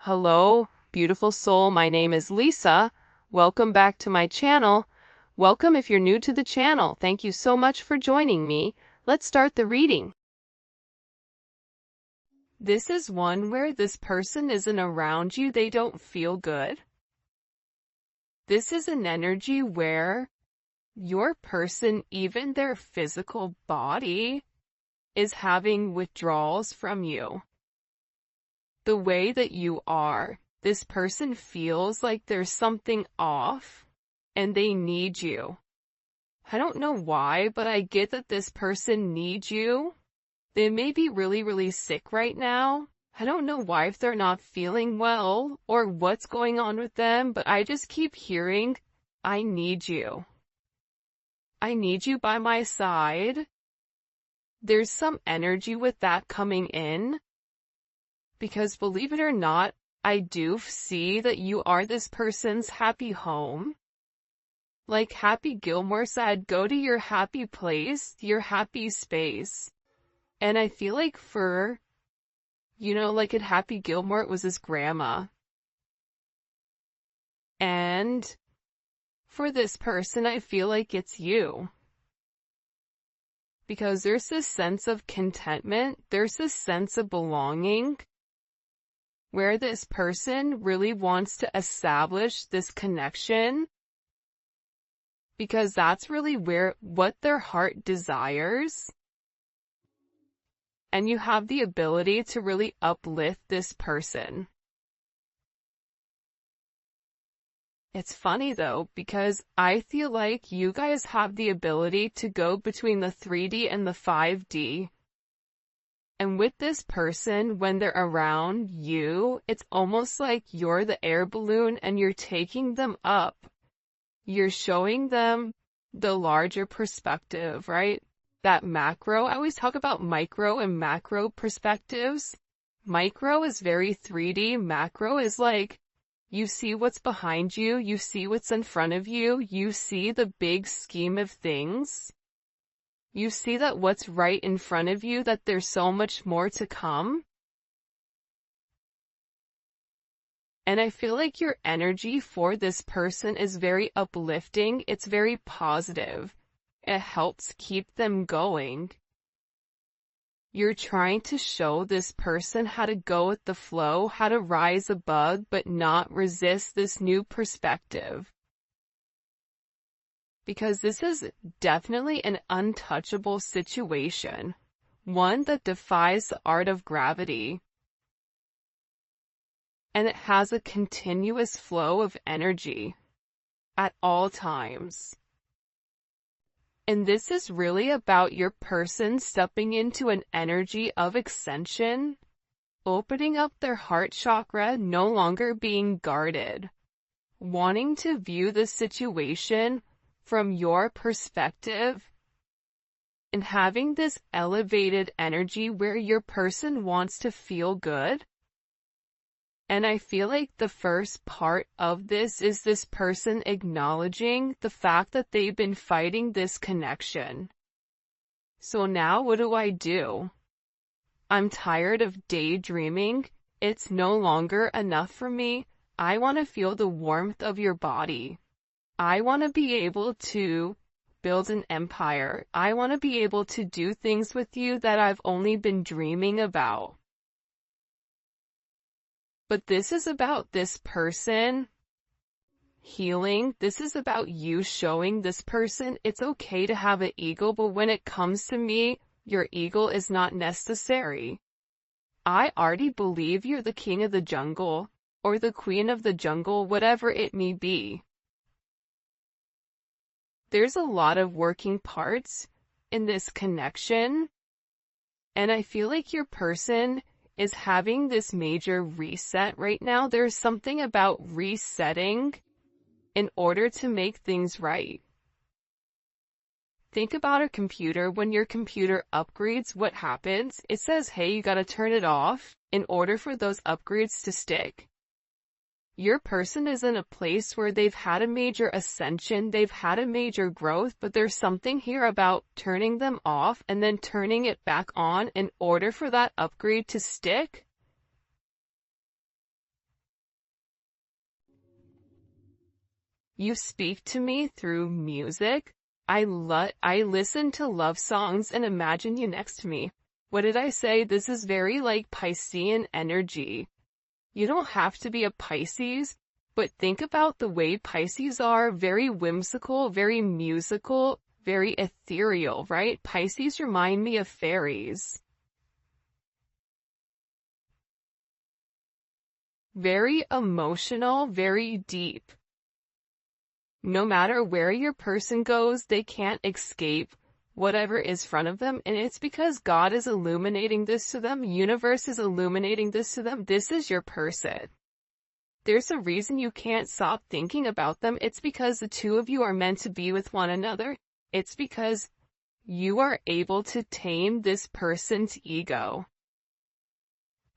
Hello, beautiful soul. My name is Lisa. Welcome back to my channel. Welcome if you're new to the channel. Thank you so much for joining me. Let's start the reading. This is one where this person isn't around you. They don't feel good. This is an energy where your person, even their physical body, is having withdrawals from you. The way that you are, this person feels like there's something off and they need you. I don't know why, but I get that this person needs you. They may be really sick right now. I don't know why, if they're not feeling well or what's going on with them, but I just keep hearing, I need you. I need you by my side. There's some energy with that coming in. Because believe it or not, I do see that you are this person's happy home. Like Happy Gilmore said, go to your happy place, your happy space. And I feel like like at Happy Gilmore, it was his grandma. And for this person, I feel like it's you. Because there's this sense of contentment, there's this sense of belonging, where this person really wants to establish this connection, because that's really what their heart desires. And you have the ability to really uplift this person. It's funny though, because I feel like you guys have the ability to go between the 3D and the 5D. And with this person, when they're around you, it's almost like you're the air balloon and you're taking them up. You're showing them the larger perspective, right? That macro, I always talk about micro and macro perspectives. Micro is very 3D. Macro is like, you see what's behind you, you see what's in front of you, you see the big scheme of things. You see that what's right in front of you, that there's so much more to come. And I feel like your energy for this person is very uplifting. It's very positive. It helps keep them going. You're trying to show this person how to go with the flow, how to rise above, but not resist this new perspective. Because this is definitely an untouchable situation, one that defies the art of gravity. And it has a continuous flow of energy at all times. And this is really about your person stepping into an energy of ascension, opening up their heart chakra, no longer being guarded, wanting to view the situation from your perspective, and having this elevated energy where your person wants to feel good. And I feel like the first part of this is this person acknowledging the fact that they've been fighting this connection. So now what do? I'm tired of daydreaming. It's no longer enough for me. I want to feel the warmth of your body. I want to be able to build an empire. I want to be able to do things with you that I've only been dreaming about. But this is about this person healing. This is about you showing this person it's okay to have an ego, but when it comes to me, your ego is not necessary. I already believe you're the king of the jungle, or the queen of the jungle, whatever it may be. There's a lot of working parts in this connection, and I feel like your person is having this major reset right now. There's something about resetting in order to make things right. Think about a computer. When your computer upgrades, what happens? It says, hey, you gotta turn it off in order for those upgrades to stick. Your person is in a place where they've had a major ascension, they've had a major growth, but there's something here about turning them off and then turning it back on in order for that upgrade to stick. You speak to me through music. I listen to love songs and imagine you next to me. What did I say? This is very like Piscean energy. You don't have to be a Pisces, but think about the way Pisces are, very whimsical, very musical, very ethereal, right? Pisces remind me of fairies. Very emotional, very deep. No matter where your person goes, they can't escape whatever is in front of them, and it's because God is illuminating this to them, universe is illuminating this to them. This is your person. There's a reason you can't stop thinking about them. It's because the two of you are meant to be with one another. It's because you are able to tame this person's ego.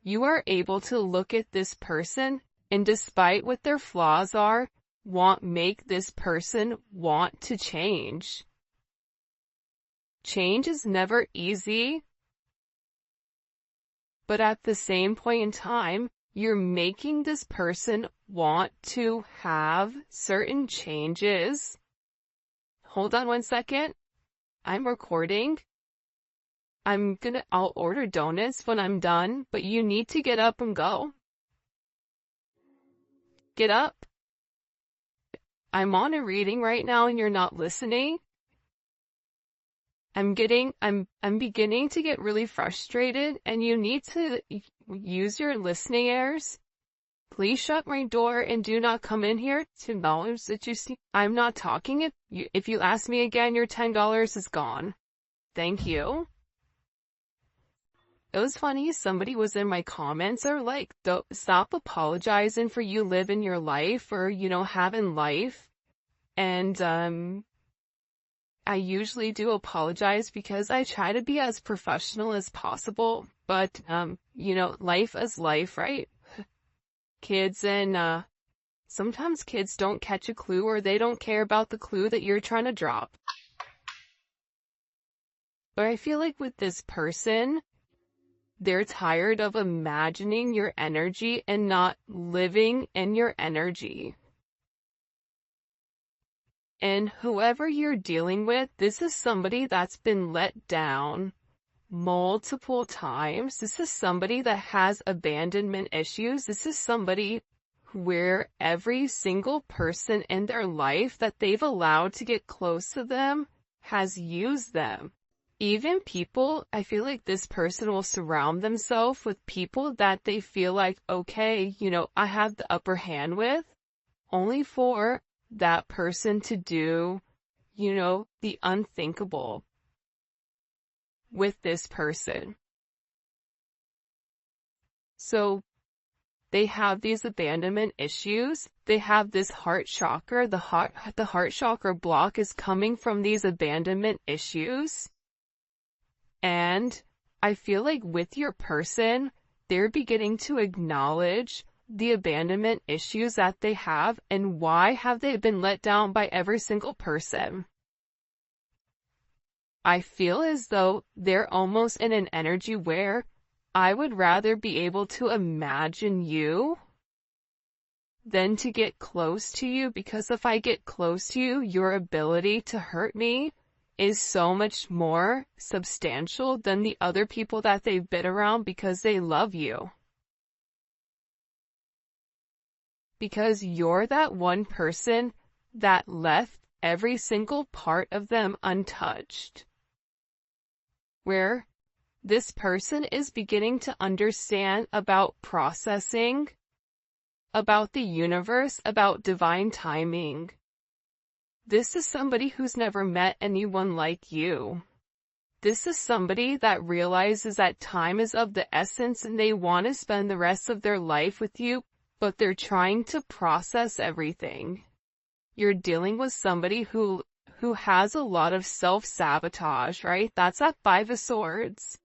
You are able to look at this person, and despite what their flaws are, make this person want to change. Change is never easy, but at the same point in time, you're making this person want to have certain changes. Hold on 1 second. I'm recording. I'll order donuts when I'm done, but you need to get up and go. Get up. I'm on a reading right now and you're not listening. I'm beginning to get really frustrated, and you need to use your listening ears. Please shut my door and do not come in here to acknowledge that you see. I'm not talking. If you ask me again, your $10 is gone. Thank you. It was funny, somebody was in my comments or like, stop apologizing for you living your life or, having life. And, I usually do apologize because I try to be as professional as possible, but, life is life, right? Kids and, sometimes kids don't catch a clue or they don't care about the clue that you're trying to drop. But I feel like with this person, they're tired of imagining your energy and not living in your energy. And whoever you're dealing with, this is somebody that's been let down multiple times. This is somebody that has abandonment issues. This is somebody where every single person in their life that they've allowed to get close to them has used them. Even people, I feel like this person will surround themselves with people that they feel like, okay, I have the upper hand with, only for that person to do, the unthinkable with this person. So they have these abandonment issues. They have this heart chakra. The heart chakra block is coming from these abandonment issues. And I feel like with your person, they're beginning to acknowledge the abandonment issues that they have, and why have they been let down by every single person. I feel as though they're almost in an energy where I would rather be able to imagine you than to get close to you, because if I get close to you, your ability to hurt me is so much more substantial than the other people that they've been around because they love you. Because you're that one person that left every single part of them untouched. Where this person is beginning to understand about processing, about the universe, about divine timing. This is somebody who's never met anyone like you. This is somebody that realizes that time is of the essence and they want to spend the rest of their life with you, but they're trying to process everything. You're dealing with somebody who has a lot of self-sabotage, right? That's that 5 of Swords.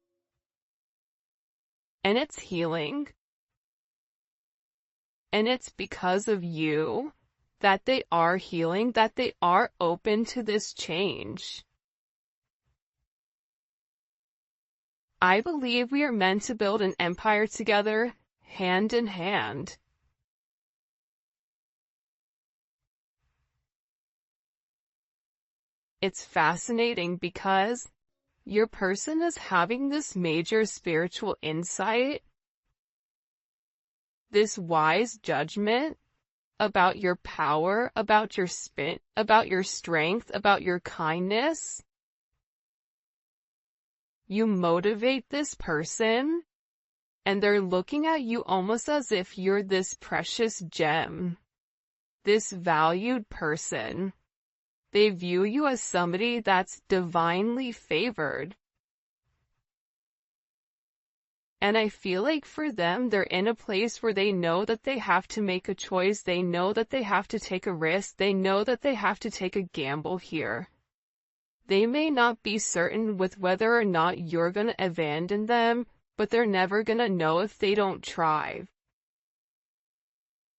And it's healing. And it's because of you that they are healing, that they are open to this change. I believe we are meant to build an empire together, hand in hand. It's fascinating because your person is having this major spiritual insight, this wise judgment about your power, about your spin, about your strength, about your kindness. You motivate this person, and they're looking at you almost as if you're this precious gem, this valued person. They view you as somebody that's divinely favored. And I feel like for them, they're in a place where they know that they have to make a choice. They know that they have to take a risk. They know that they have to take a gamble here. They may not be certain with whether or not you're going to abandon them, but they're never going to know if they don't try.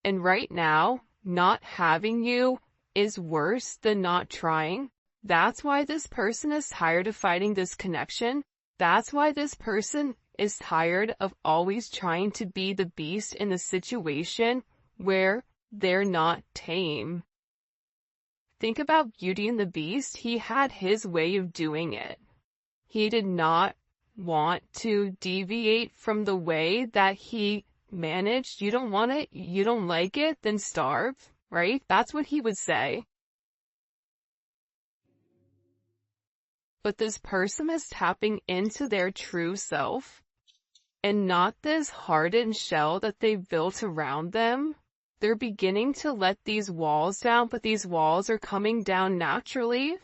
And right now, not having you is worse than not trying. That's why this person is tired of fighting this connection. That's why this person is tired of always trying to be the beast in the situation where they're not tame. Think about Beauty and the Beast. He had his way of doing it. He did not want to deviate from the way that he managed. You don't want it, you don't like it, then starve, right? That's what he would say. But this person is tapping into their true self, and not this hardened shell that they've built around them. They're beginning to let these walls down, but these walls are coming down naturally.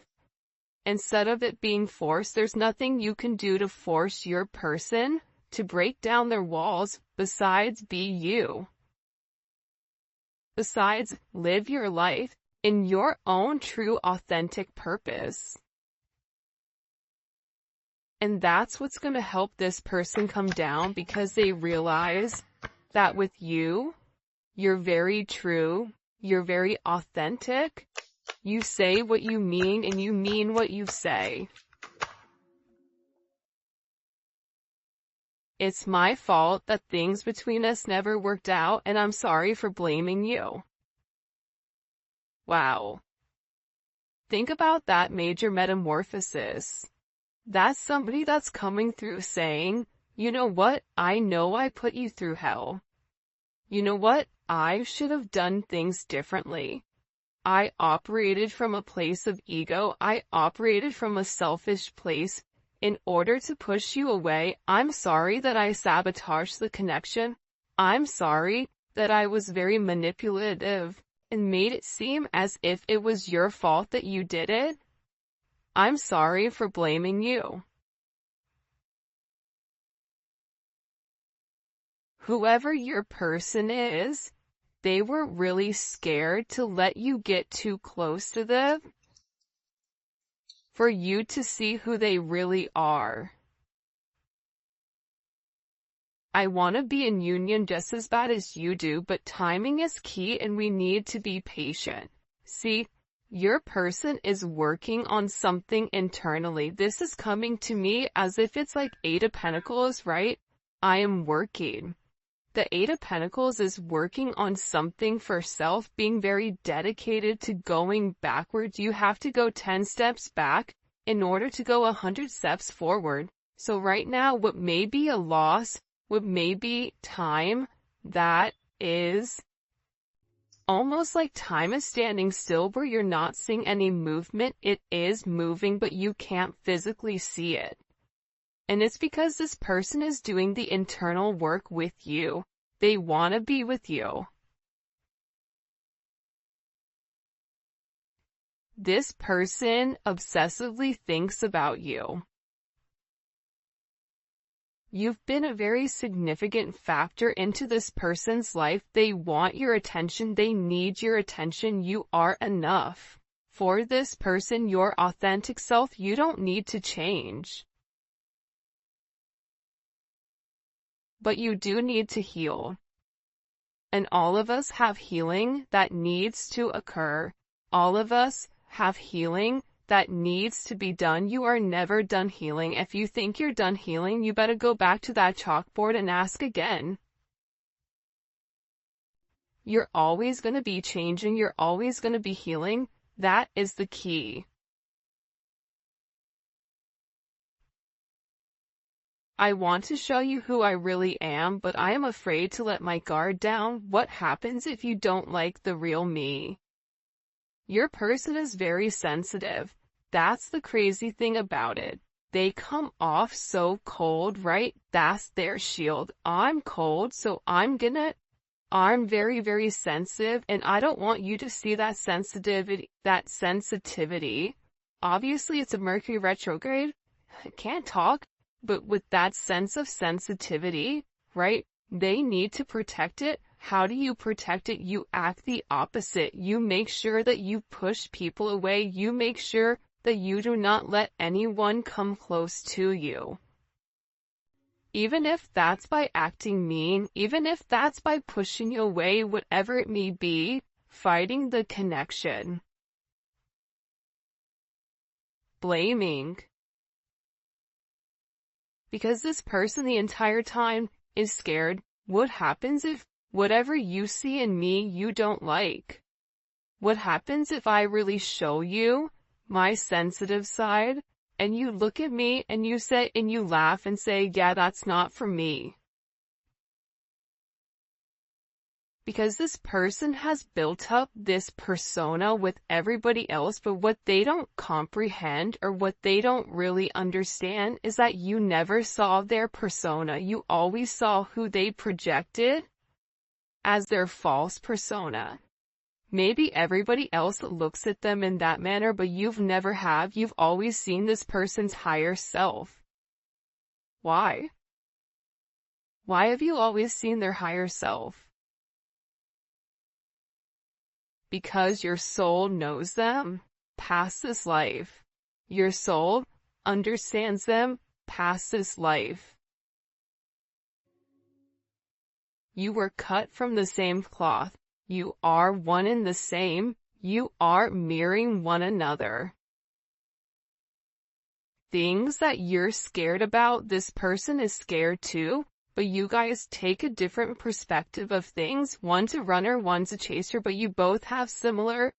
Instead of it being forced, there's nothing you can do to force your person to break down their walls besides be you. Besides, live your life in your own true authentic purpose. And that's what's going to help this person come down, because they realize that with you, you're very true, you're very authentic, you say what you mean and you mean what you say. It's my fault that things between us never worked out, and I'm sorry for blaming you. Wow. Think about that major metamorphosis. That's somebody that's coming through saying, you know what, I know I put you through hell. You know what, I should have done things differently. I operated from a place of ego. I operated from a selfish place in order to push you away. I'm sorry that I sabotaged the connection. I'm sorry that I was very manipulative and made it seem as if it was your fault that you did it. I'm sorry for blaming you. Whoever your person is, they were really scared to let you get too close to them, for you to see who they really are. I want to be in union just as bad as you do, but timing is key and we need to be patient. See, your person is working on something internally. This is coming to me as if it's like Eight of Pentacles, right? I am working. The Eight of Pentacles is working on something for self, being very dedicated to going backwards. You have to go 10 steps back in order to go 100 steps forward. So right now, what may be a loss, what may be time that is almost like time is standing still where you're not seeing any movement. It is moving, but you can't physically see it. And it's because this person is doing the internal work with you. They want to be with you. This person obsessively thinks about you. You've been a very significant factor into this person's life. They want your attention. They need your attention. You are enough. For this person, your authentic self, you don't need to change. But you do need to heal. And all of us have healing that needs to occur. All of us have healing that needs to be done. You are never done healing. If you think you're done healing, you better go back to that chalkboard and ask again. You're always going to be changing. You're always going to be healing. That is the key. I want to show you who I really am, but I am afraid to let my guard down. What happens if you don't like the real me? Your person is very sensitive. That's the crazy thing about it. They come off so cold, right? That's their shield. I'm cold, so I'm very, very sensitive, and I don't want you to see that sensitivity. Obviously, it's a Mercury retrograde. I can't talk, but with that sense of sensitivity, right? They need to protect it. How do you protect it? You act the opposite. You make sure that you push people away. You make sure that you do not let anyone come close to you. Even if that's by acting mean, even if that's by pushing away, whatever it may be, fighting the connection. Blaming. Because this person the entire time is scared. What happens if whatever you see in me you don't like? What happens if I really show you my sensitive side, and you look at me and you laugh and say, yeah, that's not for me? Because this person has built up this persona with everybody else, but what they don't comprehend or what they don't really understand is that you never saw their persona. You always saw who they projected as their false persona. Maybe everybody else looks at them in that manner, but you've always seen this person's higher self. Why? Why have you always seen their higher self? Because your soul knows them past this life. Your soul understands them past this life. You were cut from the same cloth. You are one and the same. You are mirroring one another. Things that you're scared about, this person is scared too, but you guys take a different perspective of things. One's a runner, one's a chaser, but you both have similar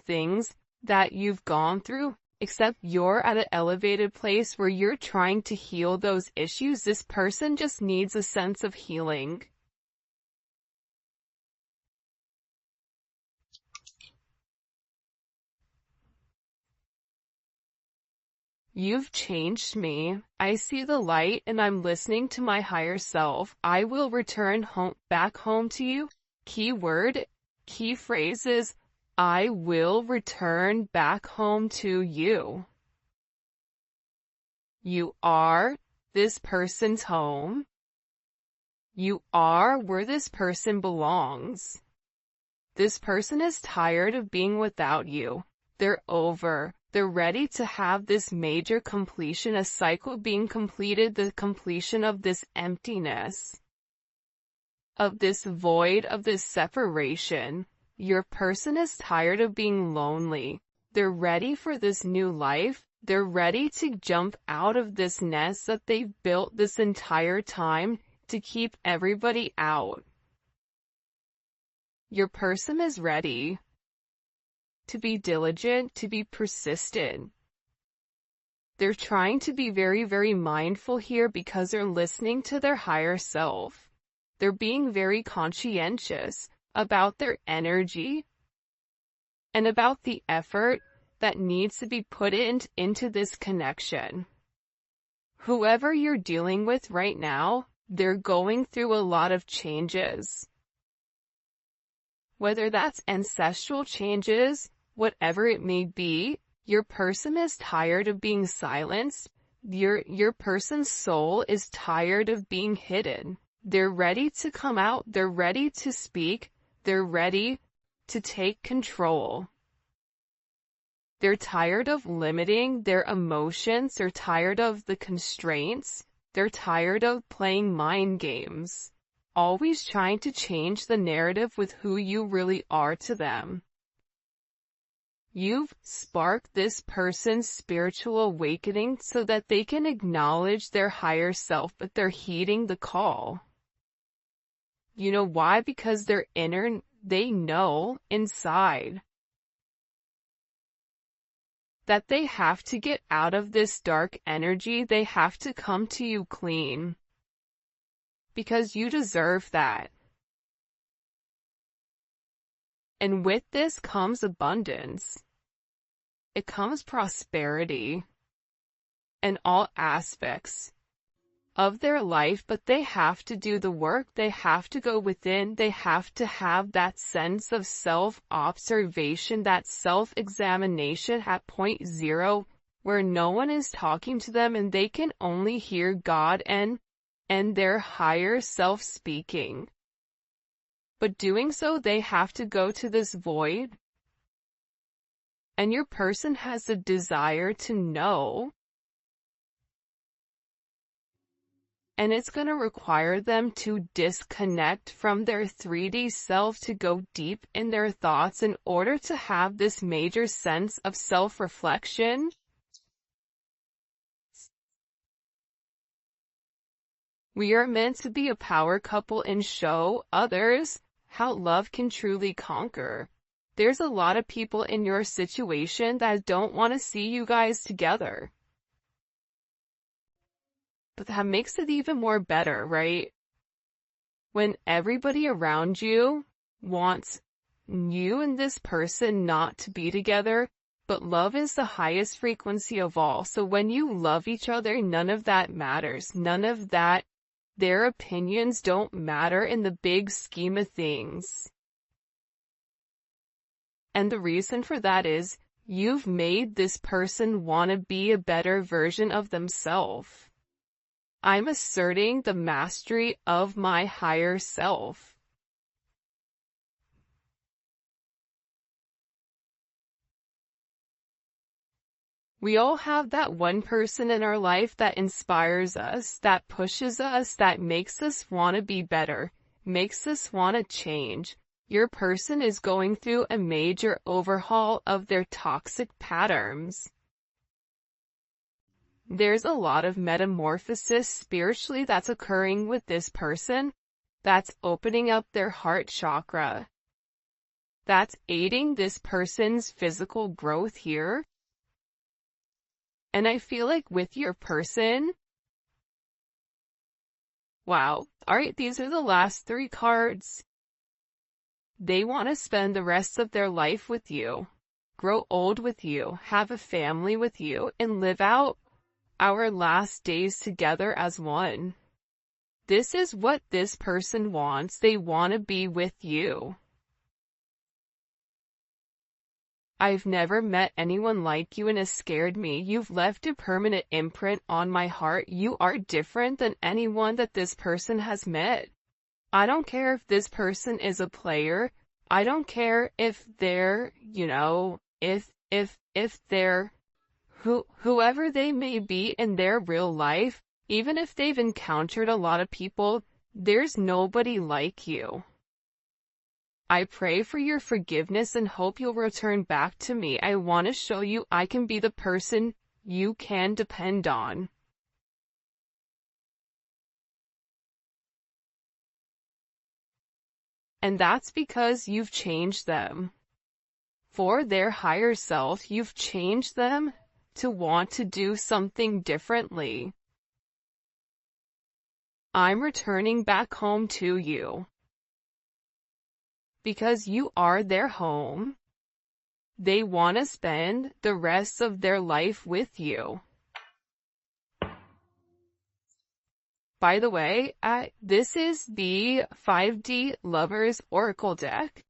things that you've gone through, except you're at an elevated place where you're trying to heal those issues. This person just needs a sense of healing. You've changed me. I see the light and I'm listening to my higher self. I will return back home to you. Key phrases. I will return back home to you. You are this person's home. You are where this person belongs. This person is tired of being without you. They're over. They're ready to have this major completion, a cycle being completed, the completion of this emptiness, of this void, of this separation. Your person is tired of being lonely. They're ready for this new life. They're ready to jump out of this nest that they've built this entire time to keep everybody out. Your person is ready to be diligent, to be persistent. They're trying to be very, very mindful here because they're listening to their higher self. They're being very conscientious about their energy and about the effort that needs to be put into this connection. Whoever you're dealing with right now, they're going through a lot of changes. Whether that's ancestral changes, whatever it may be, your person is tired of being silenced. Your person's soul is tired of being hidden. They're ready to come out. They're ready to speak. They're ready to take control. They're tired of limiting their emotions. They're tired of the constraints. They're tired of playing mind games, always trying to change the narrative with who you really are to them. You've sparked this person's spiritual awakening so that they can acknowledge their higher self, but they're heeding the call. You know why? Because they know inside that they have to get out of this dark energy. They have to come to you clean. Because you deserve that. And with this comes abundance. It comes prosperity in all aspects of their life, but they have to do the work. They have to go within. They have to have that sense of self-observation, that self-examination at point zero, where no one is talking to them and they can only hear God and their higher self speaking. But doing so, they have to go to this void. And your person has a desire to know. And it's going to require them to disconnect from their 3D self to go deep in their thoughts in order to have this major sense of self-reflection. We are meant to be a power couple and show others how love can truly conquer. There's a lot of people in your situation that don't want to see you guys together. But that makes it even more better, right? When everybody around you wants you and this person not to be together, but love is the highest frequency of all. So when you love each other, none of that matters. None of that, their opinions don't matter in the big scheme of things. And the reason for that is you've made this person want to be a better version of themselves. I'm asserting the mastery of my higher self. We all have that one person in our life that inspires us, that pushes us, that makes us want to be better, makes us want to change. Your person is going through a major overhaul of their toxic patterns. There's a lot of metamorphosis spiritually that's occurring with this person, that's opening up their heart chakra, that's aiding this person's physical growth here. And I feel like with your person, wow, alright, these are the last 3 cards. They want to spend the rest of their life with you, grow old with you, have a family with you, and live out our last days together as one. This is what this person wants. They want to be with you. I've never met anyone like you and it scared me. You've left a permanent imprint on my heart. You are different than anyone that this person has met. I don't care if this person is a player. I don't care if they're, if they're whoever they may be in their real life, even if they've encountered a lot of people, there's nobody like you. I pray for your forgiveness and hope you'll return back to me. I want to show you I can be the person you can depend on. And that's because you've changed them. For their higher self, you've changed them to want to do something differently. I'm returning back home to you. Because you are their home. They want to spend the rest of their life with you. By the way, this is the 5D Lovers Oracle deck.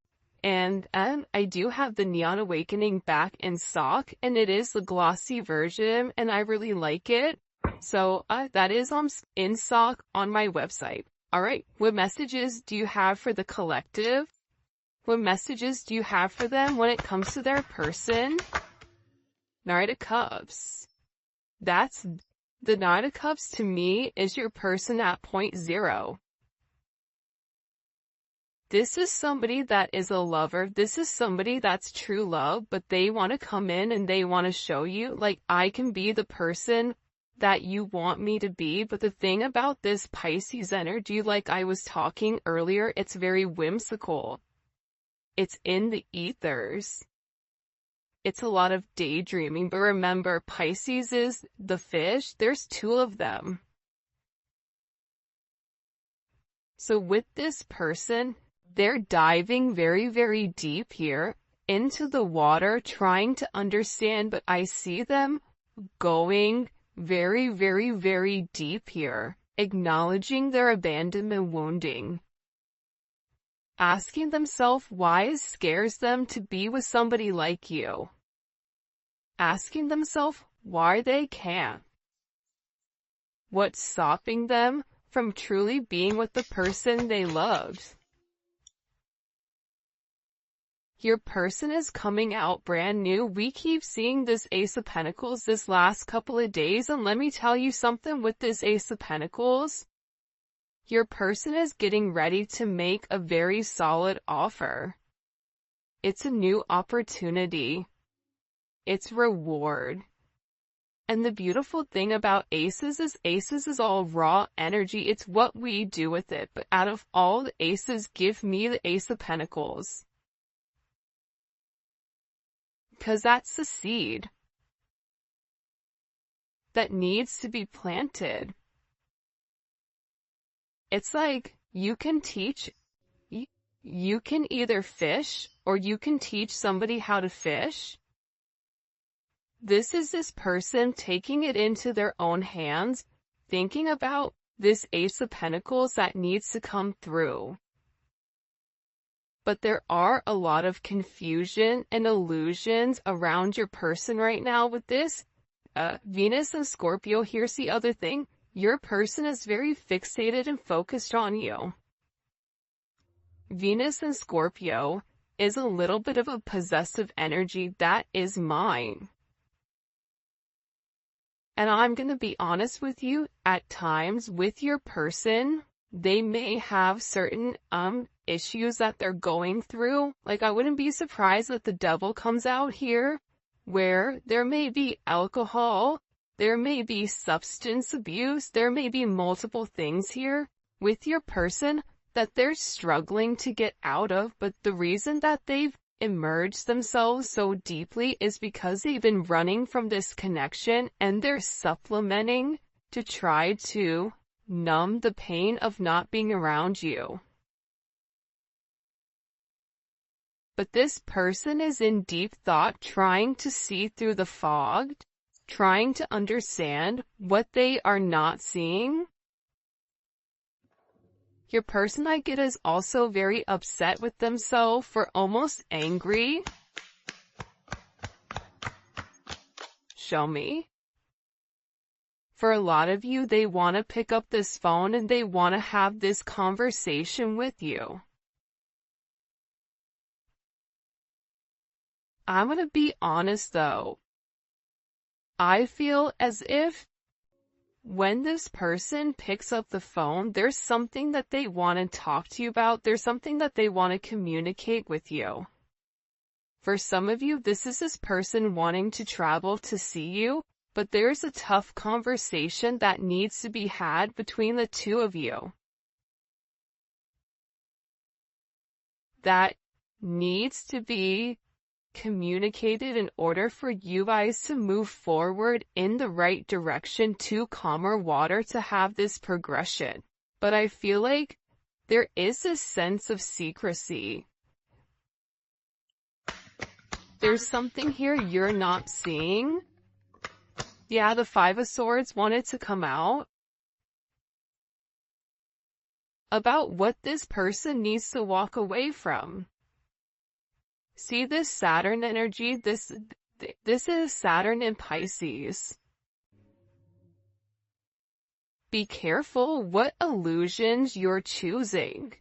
And I do have the Neon Awakening back in stock, and it is the glossy version, and I really like it. So that is in stock on my website. Alright, what messages do you have for the collective? What messages do you have for them when it comes to their person? Knight of Cups. That's the Knight of Cups to me is your person at point zero. This is somebody that is a lover. This is somebody that's true love, but they want to come in and they want to show you, like, I can be the person that you want me to be. But the thing about this Pisces energy, like I was talking earlier, it's very whimsical. It's in the ethers. it's a lot of daydreaming, but remember, Pisces is the fish. There's two of them. So with this person, they're diving very, very deep here into the water, trying to understand, but I see them going very, very, very deep here, acknowledging their abandonment wounding, asking themselves why it scares them to be with somebody like you, asking themselves why they can't, what's stopping them from truly being with the person they loved. Your person is coming out brand new. We keep seeing this Ace of Pentacles this last couple of days, and let me tell you something with this Ace of Pentacles. Your person is getting ready to make a very solid offer. It's a new opportunity. It's reward. And the beautiful thing about aces is all raw energy. It's what we do with it. But out of all the aces, give me the Ace of Pentacles. Because that's the seed that needs to be planted. It's like you can teach, you can either fish or you can teach somebody how to fish. This is this person taking it into their own hands, thinking about this Ace of Pentacles that needs to come through. But there are a lot of confusion and illusions around your person right now with this. Venus and Scorpio, here's the other thing. Your person is very fixated and focused on you. Venus and Scorpio is a little bit of a possessive energy. That is mine. And I'm going to be honest with you, at times with your person, they may have certain issues that they're going through. Like, I wouldn't be surprised that the devil comes out here, where there may be alcohol, there may be substance abuse, there may be multiple things here with your person that they're struggling to get out of, but the reason that they've immersed themselves so deeply is because they've been running from this connection, and they're supplementing to try to numb the pain of not being around you. But this person is in deep thought, trying to see through the fog, trying to understand what they are not seeing. Your person, I get, is also very upset with themselves, or almost angry. Show me. For a lot of you, they want to pick up this phone and they want to have this conversation with you. I'm going to be honest though. I feel as if when this person picks up the phone, there's something that they want to talk to you about. There's something that they want to communicate with you. For some of you, this is this person wanting to travel to see you, but there's a tough conversation that needs to be had between the two of you. That needs to be communicated in order for you guys to move forward in the right direction, to calmer water, to have this progression. But I feel like there is a sense of secrecy. There's something here you're not seeing. Yeah, the Five of Swords wanted to come out about what this person needs to walk away from. See this Saturn energy? This is Saturn in Pisces. Be careful what illusions you're choosing.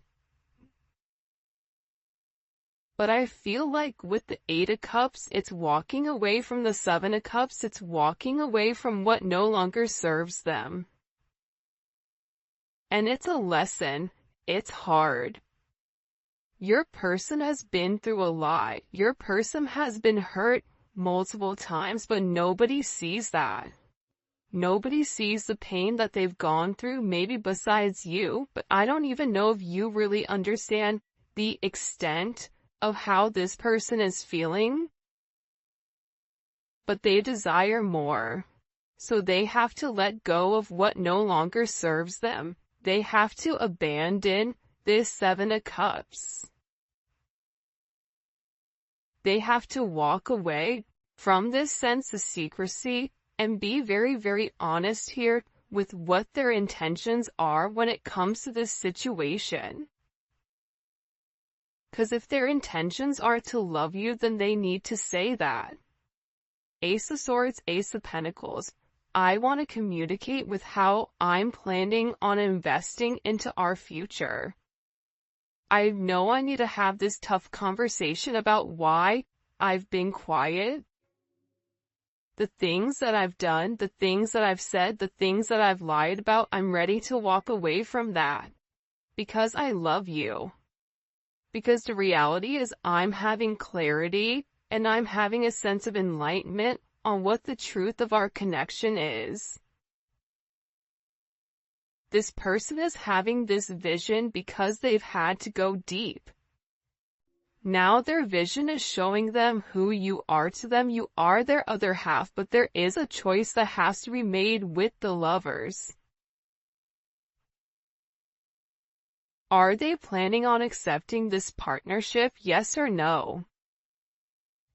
But I feel like with the Eight of Cups, it's walking away from the Seven of Cups. It's walking away from what no longer serves them. And it's a lesson. It's hard. Your person has been through a lot. Your person has been hurt multiple times, but nobody sees that. Nobody sees the pain that they've gone through, maybe besides you, but I don't even know if you really understand the extent of how this person is feeling. but they desire more. So they have to let go of what no longer serves them. They have to abandon this Seven of Cups. They have to walk away from this sense of secrecy and be very, very honest here with what their intentions are when it comes to this situation. Because if their intentions are to love you, then they need to say that. Ace of Swords, Ace of Pentacles. I want to communicate with how I'm planning on investing into our future. I know I need to have this tough conversation about why I've been quiet. The things that I've done, the things that I've said, the things that I've lied about, I'm ready to walk away from that. Because I love you. Because the reality is I'm having clarity and I'm having a sense of enlightenment on what the truth of our connection is. This person is having this vision because they've had to go deep. Now their vision is showing them who you are to them. You are their other half, but there is a choice that has to be made with the lovers. Are they planning on accepting this partnership? Yes or no?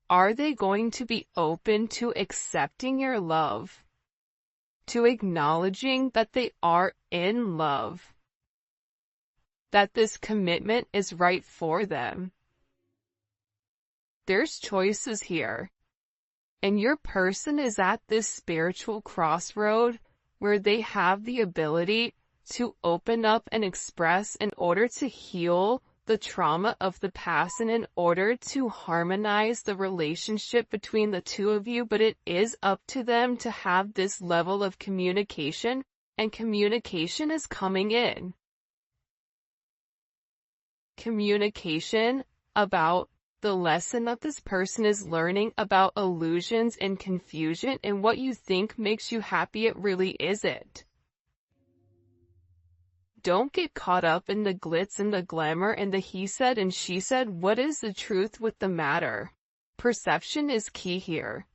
Are they going to be open to accepting your love? To acknowledging that they are in love? That this commitment is right for them? There's choices here. And your person is at this spiritual crossroad where they have the ability to open up and express in order to heal the trauma of the past and in order to harmonize the relationship between the two of you, but it is up to them to have this level of communication, and communication is coming in. Communication about the lesson that this person is learning about illusions and confusion, and what you think makes you happy, it really isn't. Don't get caught up in the glitz and the glamour and the he said and she said. What is the truth with the matter? Perception is key here.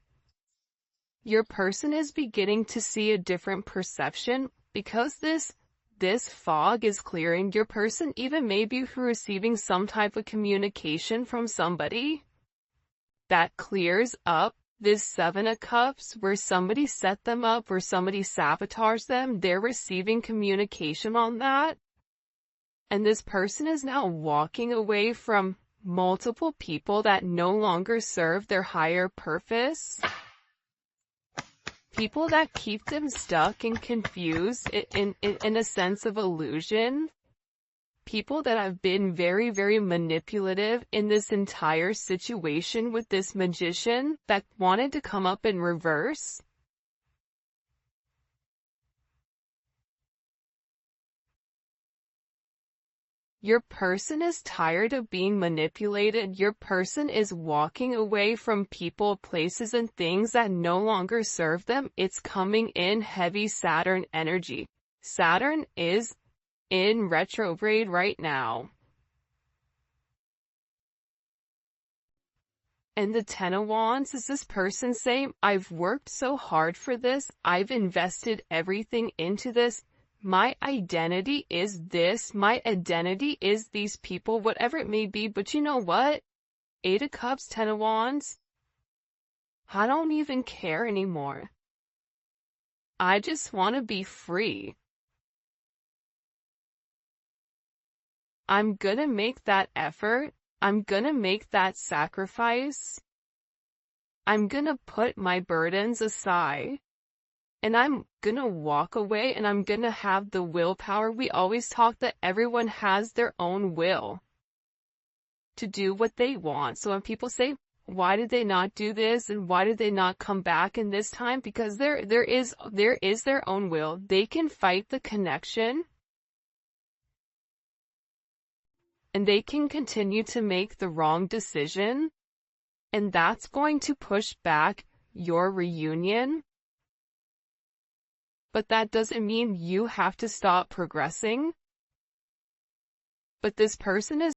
Your person is beginning to see a different perception because this fog is clearing. Your person even may be receiving some type of communication from somebody that clears up this Seven of Cups, where somebody set them up, where somebody sabotaged them. They're receiving communication on that. And this person is now walking away from multiple people that no longer serve their higher purpose. People that keep them stuck and confused in a sense of illusion. People that have been very, very manipulative in this entire situation with this magician that wanted to come up in reverse. Your person is tired of being manipulated. Your person is walking away from people, places, and things that no longer serve them. It's coming in heavy Saturn energy. Saturn is in retrograde right now. And the Ten of Wands is this person saying, I've worked so hard for this. I've invested everything into this. My identity is this. My identity is these people, whatever it may be. But you know what? Eight of Cups, Ten of Wands. I don't even care anymore. I just want to be free. I'm gonna make that effort. I'm gonna make that sacrifice. I'm gonna put my burdens aside. And I'm gonna walk away, and I'm gonna have the willpower. We always talk that everyone has their own will to do what they want. So when people say, why did they not do this? And why did they not come back in this time? Because there is their own will. They can fight the connection. And they can continue to make the wrong decision. And that's going to push back your reunion. But that doesn't mean you have to stop progressing. But this person is